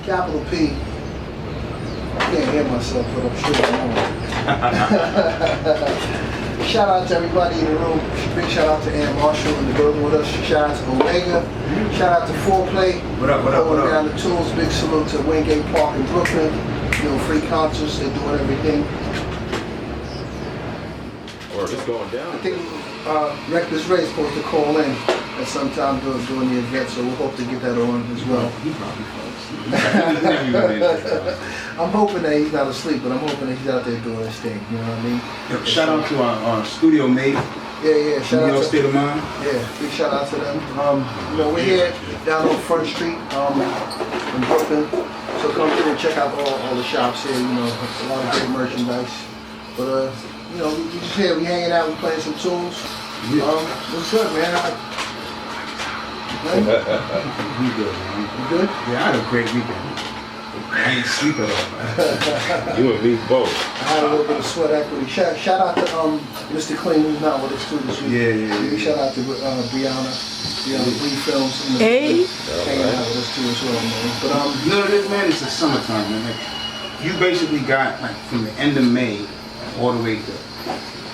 Capital P. I can't hear myself, but I'm sure I'm on. Shout out to everybody in the room. Big shout out to Ann Marshall in the building with us. Shout out to Omega. Shout out to Foreplay. What up, what up, what up? Down the tools. Big salute to Wingate Park in Brooklyn. You know, free concerts. They're doing everything. Or it's going down. I think Reckless Ray is supposed to call in at some time during the event, so we'll hope to get that on as well. He probably falls I'm hoping that he's not asleep, but I'm hoping that he's out there doing his thing. You know what I mean? Yo, shout out to our studio mate. Yeah. Shout out to State of Mind. Yeah, big shout out to them. You know, we're here down on Front Street in Brooklyn, so come through and check out all the shops here. You know, a lot of great merchandise. But you know, we just here, we hanging out, we playing some tunes. What's good, man? You good, man? You good? Yeah, I had a great weekend. I ain't sleep at all, man. You and me both. I had a little bit of sweat equity. Shout out to Mr. Clean, who's not with us too this week. Yeah. Shout out to Brianna, Bree Films. Hey. Hanging out with us too as well, man. But you know what it is, man? It's the summertime, man. Like, you basically got like from the end of May all the way to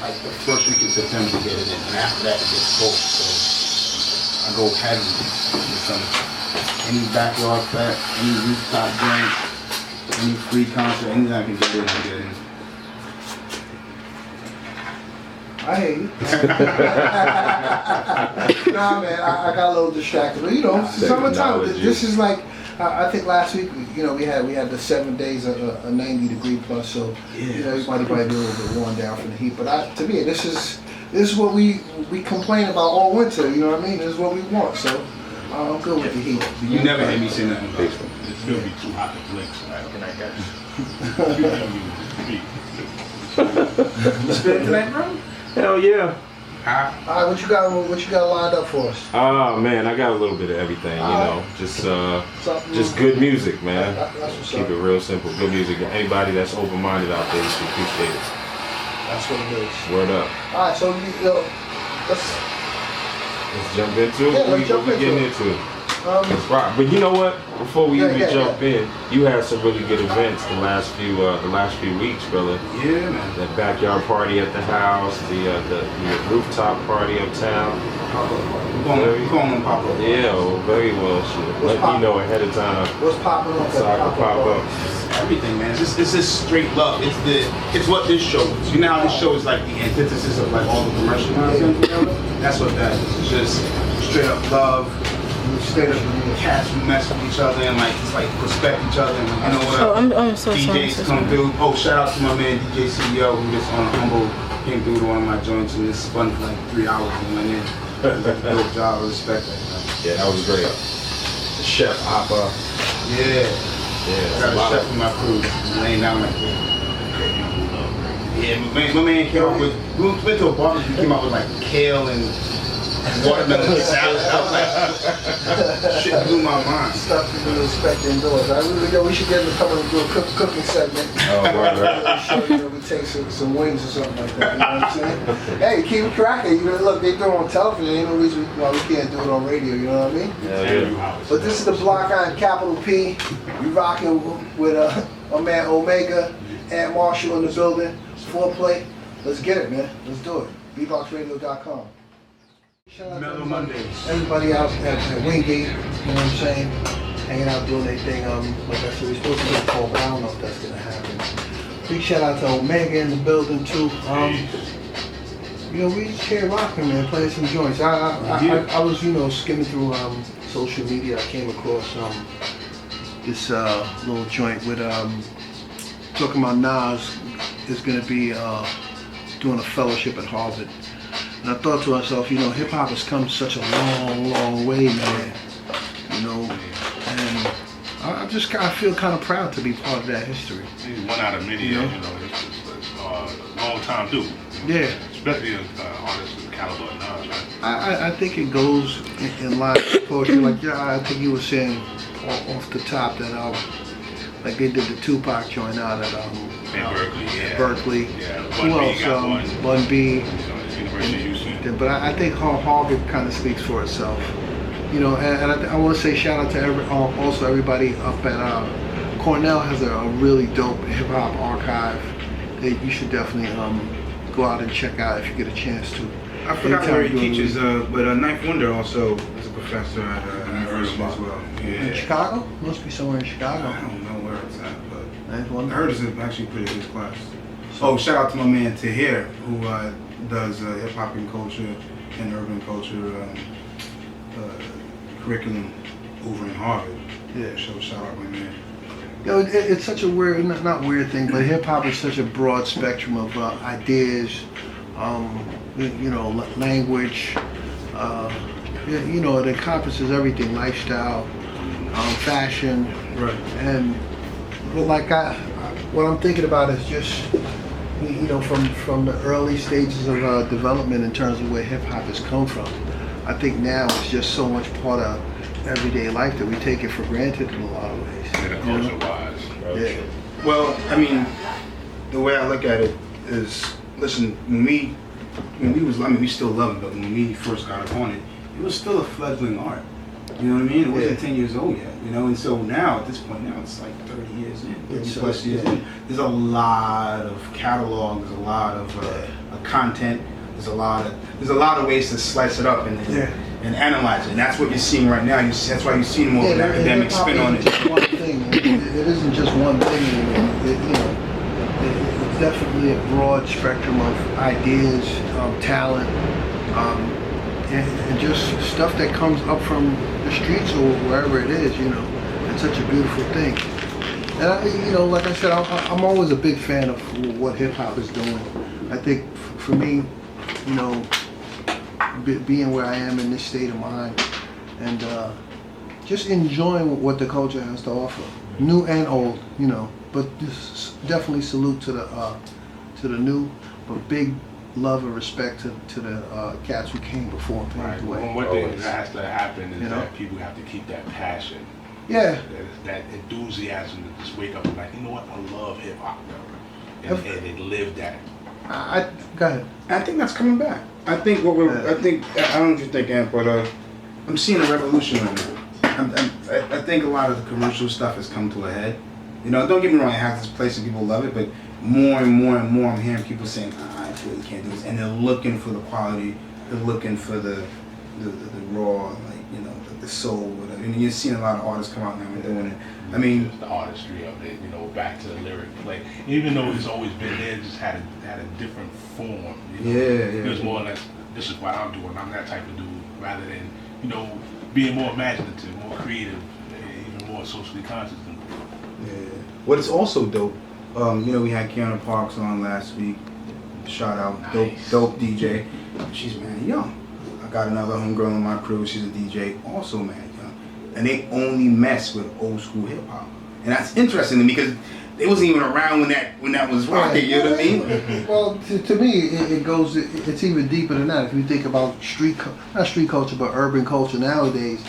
like the first week of September to get it in, and after that it gets cold. So I go heavy with some any backyard flat, any rooftop joint, any free concert, anything I can get in, I get in. I hear you. Nah, man, I got a little distracted. But, you know, summertime. This is like, I think last week, you know, we had the 7 days of a 90-degree plus, so you know, everybody might be a little bit worn down from the heat. But to me, this is what we complain about all winter. You know what I mean? This is what we want. So I'm good with the heat. You never hear me say nothing about it. It's gonna be too hot to blink, so can I guess? You spit tonight, bro? Hell yeah. Alright, what you got lined up for us? Oh man, I got a little bit of everything, you know. Just good music, man. That's what's Keep up. it real simple. Good music. Anybody that's open-minded out there, you should appreciate it. That's what it is. Word up. Alright, so Let's jump into it. Yeah, let's What jump we into getting it. into? Let's rock. But you know what? Before we even jump in, you had some really good events the last few weeks, brother. Yeah, man. That backyard party at the house, the rooftop party uptown. We're going on pop up. Yeah, well, very well. Shit. Let me know ahead of time what's popping up? so I can pop up. Everything, man. It's just straight love. It's what this show is. You know how this show is like the antithesis of like all the commercial nonsense, whatever? That's what that is. It's just straight up love. Straight up cats who mess with each other and like just like respect each other and you know what? I'm so sorry. DJs come through. Oh, shout out to my man DJ CEO who just on humble came through to one of my joints and just spun for like 3 hours and went in. Good job, respect that. Yeah, that was great. Chef Appa. Yeah. Yeah, I got a chef in my crew laying down like that. Yeah, my man came up with, we went to a barbecue, he came out with like kale and watermelon salad. I was like, shit blew my mind. Stuff you really respect indoors. We should get him to come and do a cooking segment. Oh, right. We take some wings or something like that. You know what I'm saying? Hey, keep it cracking. You know, look, they do it on television. Ain't no reason why we can't do it on radio. You know what I mean? Yeah. But this is the block on Capital P. We rocking with my man Omega, Aunt Marshall in the building. Foreplay. Let's get it, man. Let's do it. BBoxradio.com. Mellow Mondays. Everybody out at Wingate, you know what I'm saying? Hanging out doing their thing. Like I said, we're supposed to get a call, but I don't know if that's gonna happen. Big shout out to Omega in the building too. You know, we just here rocking, man, playing some joints. I was, you know, skimming through social media. I came across this little joint with talking about Nas is gonna be doing a fellowship at Harvard. And I thought to myself, you know, hip hop has come such a long way, man. You know, and I feel kind of proud to be part of that history. He's one out of many, you know, it's a long time due. Yeah. Especially an artist of the caliber of Nas, right? I think it goes in line with poetry. Like, yeah, I think you were saying off the top that like they did the Tupac joint out at In Berkeley, yeah. Berkeley. Yeah. Who else? Bun B. University of Houston. But I think Harvard kind of speaks for itself. You know, and I want to say shout out to also everybody up at Cornell has a really dope hip hop archive that you should definitely go out and check out if you get a chance to. I forgot where he teaches, but Ninth Wonder also is a professor at university as well. In Yeah. Chicago? Must be somewhere in Chicago. I don't know where it's at, but Ninth I Wonder. heard it's actually a pretty good class. Oh, shout out to my man Tahir, who does hip hop and culture and urban culture curriculum over in Harvard. Yeah. So shout out my man. You know, it's such a weird, not weird thing, but hip hop is such a broad spectrum of ideas, you know, language. You know, it encompasses everything: lifestyle, fashion, Right. and like what I'm thinking about is just, you know, from the early stages of development in terms of where hip hop has come from. I think now it's just so much part of everyday life that we take it for granted in a lot of ways. Yeah, culture-wise. Yeah. Well, I mean, the way I look at it is, listen, when we we still love it, but when we first got upon it, it was still a fledgling art. You know what I mean? It wasn't 10 years old yet, you know? And so now, at this point now, it's like 30 years in, 30 plus years in. There's a lot of catalog, there's a lot of content, there's a lot of ways to slice it up and analyze it. And that's what you're seeing right now. That's why you're seeing more of an academic spin on it. Just one thing. It isn't just one thing anymore. You know, it's definitely a broad spectrum of ideas, talent, and just stuff that comes up from the streets or wherever it is. You know, it's such a beautiful thing. And you know, like I said, I'm always a big fan of what hip hop is doing. I think for me, you know, being where I am in this state of mind, and just enjoying what the culture has to offer, new and old, you know. But just definitely salute to the new, but big love and respect to the cats who came before and paved the way. Well, one thing that has to happen is You know? that people have to keep that passion. Yeah. That enthusiasm to just wake up and like, you know what, I love hip hop, and they live that. Go ahead. I think that's coming back. I think what we're. I don't know what you think, Ant, but I'm seeing a revolution right now. I think a lot of the commercial stuff has come to a head. You know, don't get me wrong, it has its place and people love it, but more and more and more I'm hearing people saying, I really can't do this. And they're looking for the quality, they're looking for the raw, like, you know, the soul, whatever. And you're seeing a lot of artists come out now and doing it. I mean, just the artistry of it, you know, back to the lyric play. Even though it's always been there, it just had a different form. You know? Yeah. It was more or less, this is what I'm doing, I'm that type of dude, rather than, you know, being more imaginative, more creative, even more socially conscious than before. yeah. What is also dope, you know, we had Kiana Parks on last week. Shout out, Nice. dope DJ. She's mad young. I got another homegirl in my crew. She's a DJ, also mad young. And they only mess with old school hip hop, and that's interesting to me because they wasn't even around when that was rocking. You know what I mean? Well, to me, it goes. It's even deeper than that. If you think about not street culture, but urban culture nowadays,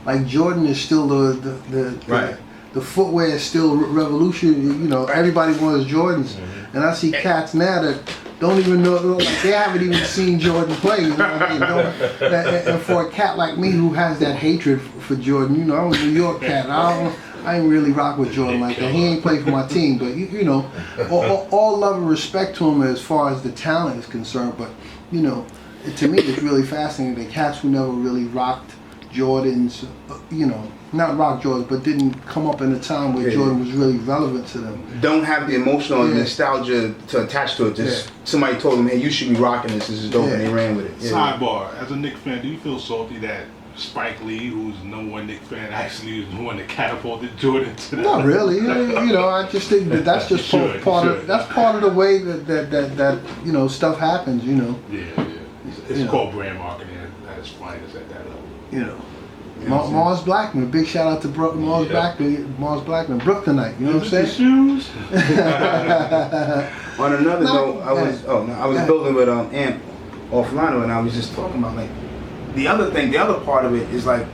like Jordan is still Right. The footwear is still revolution. You know, everybody wants Jordans, and I see cats now that don't even know, like they haven't even seen Jordan play. You know what I mean? And for a cat like me who has that hatred for Jordan, you know, I'm a New York cat. I ain't really rock with Jordan like that. He ain't played for my team, but you know, all love and respect to him as far as the talent is concerned. But you know, to me, it's really fascinating. The cats who never really rocked Jordans, you know, not rock Jordans, but didn't come up in a time where Jordan was really relevant to them. Don't have the emotional nostalgia to attach to it. Just somebody told them, hey, you should be rocking this. This is dope, and they ran with it. Sidebar, as a Knicks fan, do you feel salty that Spike Lee, who's the #1 Knicks fan, actually is the one that catapulted Jordan to that? Not really. You know, I just think that's just part of the way that you know, stuff happens. You know. Yeah. It's called brand marketing at its finest at that level. You know. Mars Blackman, big shout out to Mars Blackman, Brooklynite, you know what I'm saying? Shoes. On another note, I was building with Ant offline, and I was just talking about like the other part of it is like,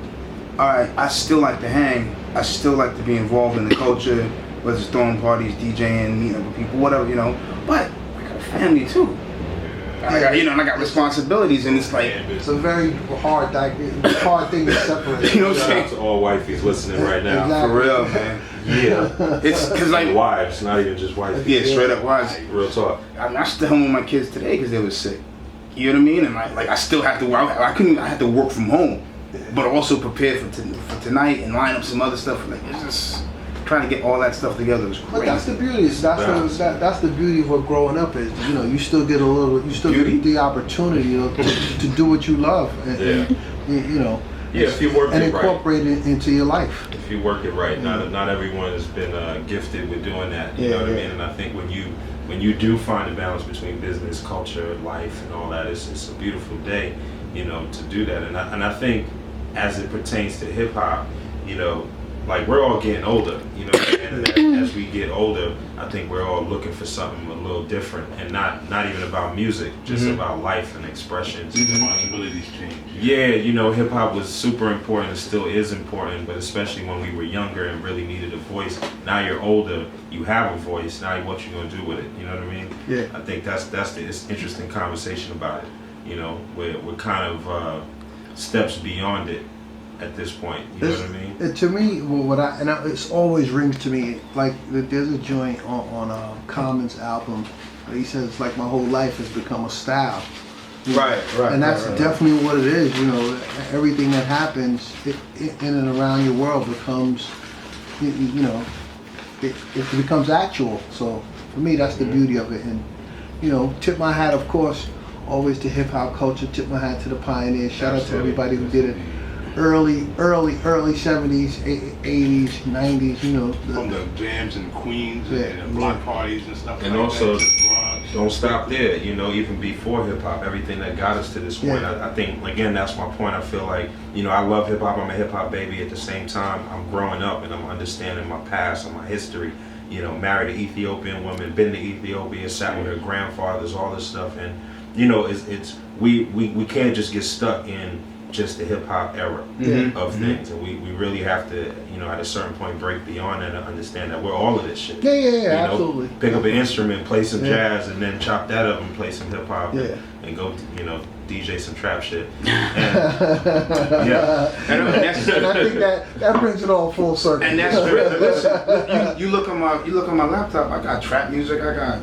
all right, I still like to hang, I still like to be involved in the culture, whether it's throwing parties, DJing, meeting up with people, whatever, you know. But I got a family too. I got, and I got responsibilities, and it's like it's a very hard thing to separate. You know what I'm Shout saying? out to all wifeys listening right now. Exactly. For real, man. Yeah. It's because like Wives, not even just wifey. yeah, straight up wives. Real talk. I still home with my kids today because they were sick. You know what I mean? And I still have to. I had to work from home, but also prepare for tonight and line up some other stuff. Like it's just trying to get all that stuff together was But crazy. that's the beauty. That's the beauty of what growing up is. You know, you still get get the opportunity, you know, to do what you love, and you know. Yeah, if you work and it right. incorporate it into your life. If you work it right, not everyone has been gifted with doing that. You know what I mean? And I think when you do find a balance between business, culture, life, and all that, it's a beautiful day, you know, to do that. And I think as it pertains to hip hop, you know, like we're all getting older, you know, and as we get older, I think we're all looking for something a little different, and not even about music, just about life and expressions. Responsibilities change. Yeah, you know, hip hop was super important and still is important, but especially when we were younger and really needed a voice. Now you're older, you have a voice. Now what you gonna do with it? You know what I mean? Yeah. I think that's the interesting conversation about it. You know, we're kind of steps beyond it at this point. You know what I mean? To me, it's always rings to me like there's a joint on Common's album. He says like my whole life has become a style. Right. And that's definitely what it is. You know, everything that happens in and around your world becomes, you know, it becomes actual. So for me, that's the beauty of it. And you know, tip my hat, of course, always to hip hop culture. Tip my hat to the pioneers. Shout out to everybody who did it. Early 70s, 80s, 90s, you know. From the jams and Queens and block parties and stuff And like also, that. don't stop there. You know, even before hip hop, everything that got us to this point. I think, again, that's my point. I feel like, you know, I love hip hop. I'm a hip hop baby. At the same time, I'm growing up and I'm understanding my past and my history. You know, married an Ethiopian woman, been to Ethiopia, sat with her grandfathers, all this stuff. And, you know, we can't just get stuck in just the hip hop era of things, and we really have to, you know, at a certain point break beyond that and understand that we're all of this shit. Yeah, you know, absolutely. Pick up an instrument, play some jazz, and then chop that up and play some hip hop, and go, you know, DJ some trap shit. And, And I think that brings it all full circle. And that's real. Listen, you look on my laptop. I got trap music. I got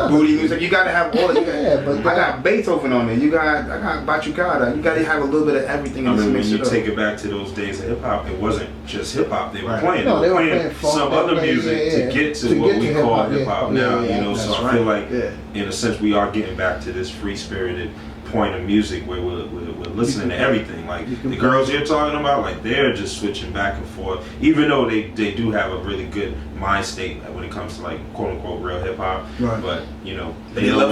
booty music. You gotta have all. I got Beethoven on there. I got Bachata. You gotta have a little bit of everything. I mean, when you take it back to those days of hip hop, it wasn't just hip hop they were playing. No, they were playing some other music to get to what we call hip hop now. You know, so I feel like in a sense we are getting back to this free spirited point of music where we're listening to everything. Like the girls you're talking about, like they're just switching back and forth, even though they do have a really good mind state when it comes to like quote unquote real hip hop. Right. But you know they know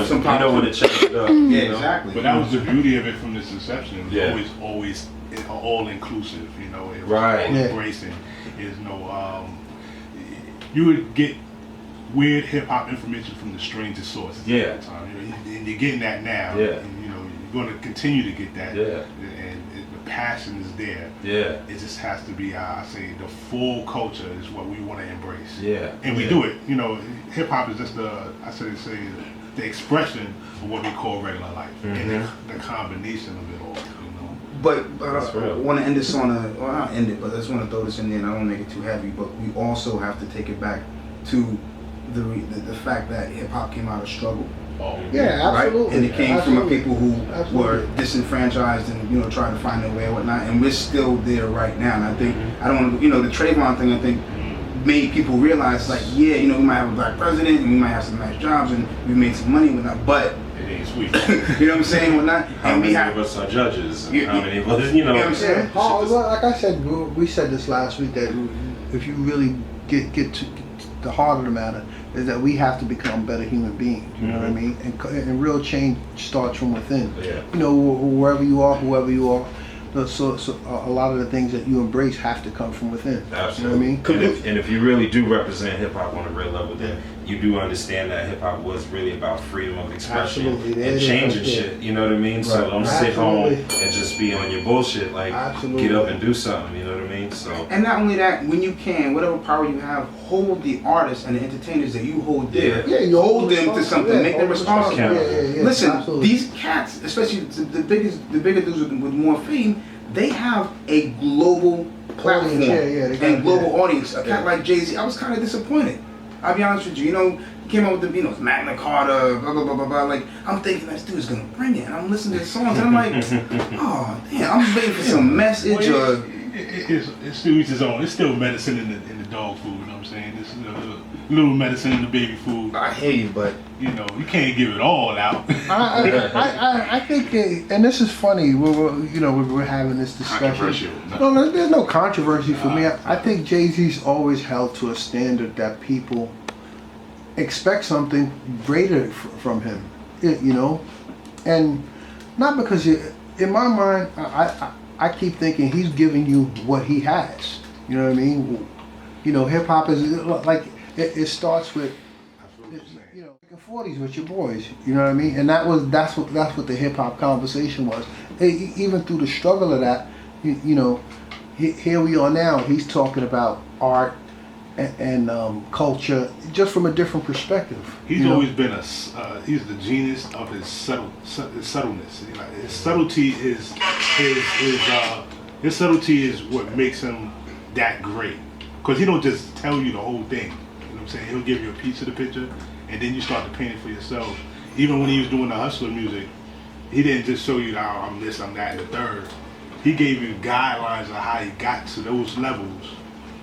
when to check it up. Yeah, exactly. But that was the beauty of it from its inception. It was always all inclusive. You know, it was all embracing. There's no you would get weird hip hop information from the strangest sources. Yeah. At the time. You know, and you're getting that now. Yeah. And, you know, you're going to continue to get that. Yeah. And the passion is there. Yeah. It just has to be, I say, the full culture is what we want to embrace. Yeah. And we do it. You know, hip hop is just the expression of what we call regular life, and the combination of it all. You know. But I want to end this on not end it, but I just want to throw this in there, and I don't make it too heavy. But we also have to take it back to the fact that hip hop came out of struggle. Yeah, absolutely. Right? And it came from people who were disenfranchised and, you know, trying to find their way and whatnot. And we're still there right now. And I think, I don't want to, you know, the Trayvon thing, I think, made people realize, like, yeah, you know, we might have a black president and we might have some nice jobs and we made some money and whatnot, but it ain't sweet. you know what I'm saying? Whatnot. How many of us are judges? How many of us, you know? You know what I'm saying? Like I said, we said this last week that if you really get to the heart of the matter, is that we have to become better human beings. You know what I mean? And real change starts from within. Yeah. You know, wherever you are, whoever you are. So a lot of the things that you embrace have to come from within. Absolutely. You know what I mean? And if you really do represent hip hop on a real level, then you do understand that hip hop was really about freedom of expression Absolutely. and changing shit. You know what I mean? So Right. don't sit home Absolutely. and just be on your bullshit. Like, Absolutely. get up and do something. You know what I mean? So. And not only that, when you can, whatever power you have, hold the artists and the entertainers that you hold dear. Yeah, you hold them to something, make them responsible. Yeah. Listen, Absolutely. these cats, especially the bigger dudes with more fame, they have a global platform and global audience. A cat like Jay-Z, I was kind of disappointed. I'll be honest with you. You know, he came out with the, Magna Carta, blah, blah, blah, blah, blah. Like, I'm thinking this dude's gonna bring it. And I'm listening to the songs, and I'm like, oh, damn, I'm just waiting for some message or... It's still each his own. It's still medicine in the dog food, you know what I'm saying? It's a little medicine in the baby food. I hear you, but... You know, you can't give it all out. I think, and this is funny. We're having this discussion. Controversial. No, there's no controversy for me. I think Jay-Z's always held to a standard that people expect something greater from him. And not because in my mind, I keep thinking he's giving you what he has. You know what I mean? Hip hop is like it starts with. In 40s with your boys, you know what I mean, and that's what the hip hop conversation was. Even through the struggle of that, here we are now. He's talking about art and culture just from a different perspective. He's always been he's the genius of his subtleness. His subtlety is what makes him that great. Because he don't just tell you the whole thing. You know what I'm saying? He'll give you a piece of the picture. And then you start to paint it for yourself. Even when he was doing the hustler music, he didn't just show you, I'm this, I'm that, and the third. He gave you guidelines of how he got to those levels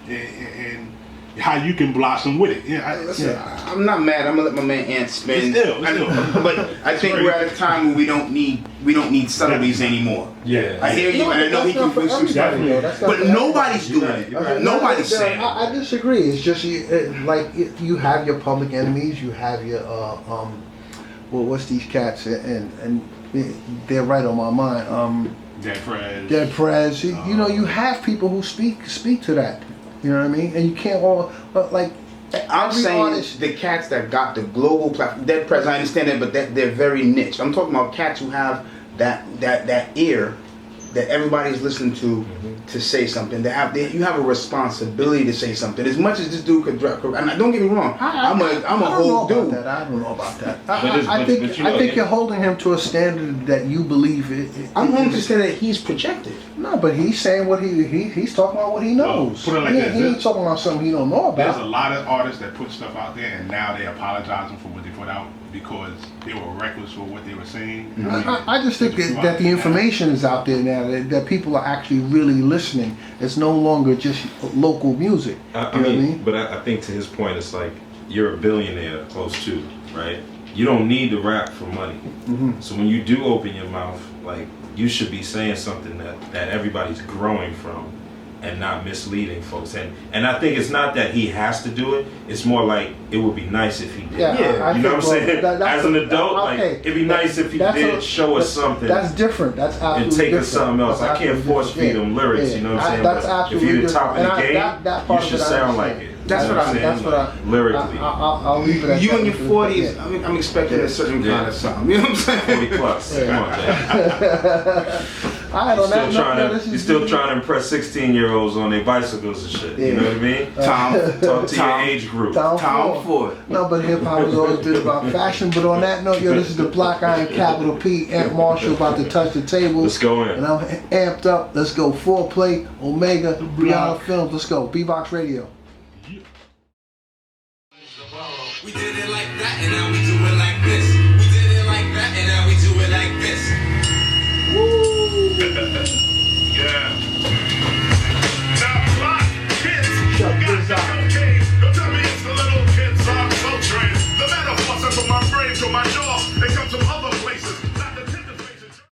and how you can blossom with it. Listen, I'm not mad. I'm gonna let my man Ant spin. It's ill. But I think we're at a time where we don't need subtleties anymore. Yeah. I hear you, and I know he can bring some stuff. But nobody's doing it. Nobody's saying it. I disagree. It's just you have your public enemies. You have your what's these cats and they're right on my mind. Dead Prez. You have people who speak to that. You know what I mean? And you can't I'm saying the cats that got the global platform. Dead Prez, I understand that, but they're very niche. I'm talking about cats who have that ear that everybody's listening to say something. You have a responsibility to say something. As much as this dude could drop, and don't get me wrong, I'm a whole dude. I don't know about that. I think you're holding him to a standard that you believe I'm holding to a standard that he's projected. No, but he's saying what he's talking about what he knows. Put it like this. He ain't talking about something he don't know about. There's a lot of artists that put stuff out there and now they apologizing for what they put out because they were reckless for what they were saying. I just think that the information is out there now, that people are actually really listening. It's no longer just local music. I mean? But I think to his point, it's like you're a billionaire, close to, right? You don't need to rap for money. So when you do open your mouth, like, you should be saying something that everybody's growing from and not misleading folks. And I think it's not that he has to do it. It's more like it would be nice if he did. Yeah, you know what I'm saying? As an adult, it'd be nice if he did show us something. That's different. That's absolutely and take different. us something else. I can't force feed them lyrics. You know what I'm saying? That's but absolutely if you're the top of the different. game, you should sound like it. That's what I lyrically. I'll leave it at you that. in your 40s, I'm expecting a certain kind of sound. You know what I'm saying? 40 plus. Come on, man. You're still trying to impress 16-year-olds on their bicycles and shit. You know what I mean? Talk to your age group. Tom Ford. No, but hip hop has always been about fashion. But on that note, this is the Black Iron Capital P. Ant Marshall about to touch the table. Let's go in. And I'm amped up. Let's go. Foreplay, Omega, Brianna Films. Let's go. BBox Radio. We did it like that, and now we do